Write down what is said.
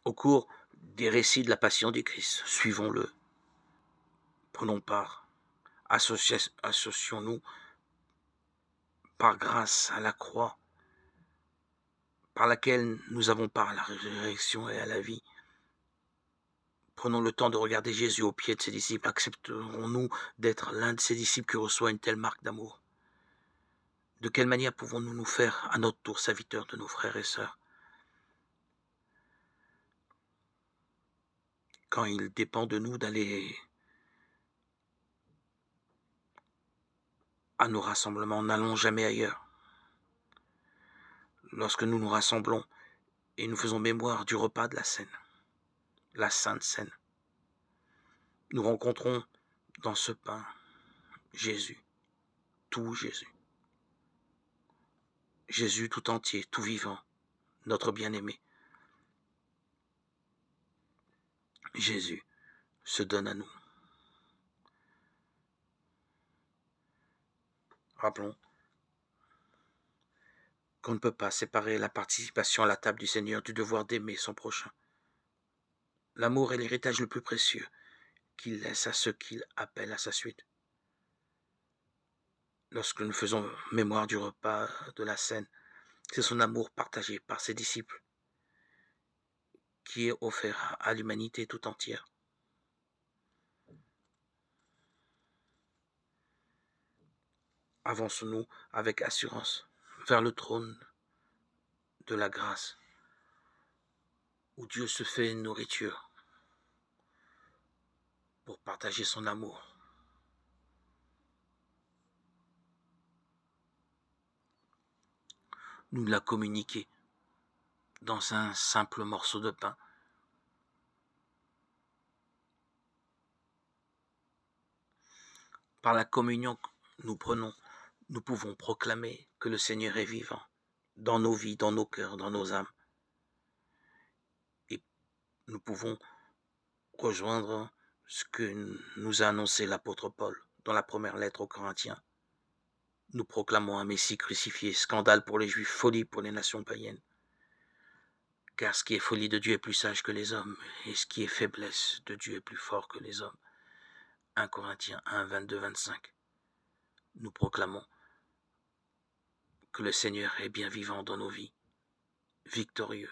Au cours des récits de la passion du Christ, suivons-le, prenons part, associons-nous par grâce à la croix, par laquelle nous avons part à la résurrection et à la vie. Prenons le temps de regarder Jésus aux pieds de ses disciples. Accepterons-nous d'être l'un de ses disciples qui reçoit une telle marque d'amour? De quelle manière pouvons-nous nous faire à notre tour serviteurs de nos frères et sœurs? Quand il dépend de nous d'aller à nos rassemblements, n'allons jamais ailleurs. Lorsque nous nous rassemblons et nous faisons mémoire du repas de la Sainte Seine, nous rencontrons dans ce pain Jésus, tout Jésus. Jésus tout entier, tout vivant, notre bien-aimé. Jésus se donne à nous. Rappelons qu'on ne peut pas séparer la participation à la table du Seigneur du devoir d'aimer son prochain. L'amour est l'héritage le plus précieux qu'il laisse à ceux qu'il appelle à sa suite. Lorsque nous faisons mémoire du repas de la Seine, c'est son amour partagé par ses disciples qui est offert à l'humanité tout entière. Avançons-nous avec assurance vers le trône de la grâce, où Dieu se fait nourriture pour partager son amour. Nous l'a communiqué dans un simple morceau de pain. Par la communion que nous prenons, nous pouvons proclamer que le Seigneur est vivant dans nos vies, dans nos cœurs, dans nos âmes. Et nous pouvons rejoindre ce que nous a annoncé l'apôtre Paul dans la première lettre aux Corinthiens. Nous proclamons un Messie crucifié, scandale pour les Juifs, folie pour les nations païennes. Car ce qui est folie de Dieu est plus sage que les hommes, et ce qui est faiblesse de Dieu est plus fort que les hommes. 1 Corinthiens 1, 22, 25. Nous proclamons que le Seigneur est bien vivant dans nos vies, victorieux,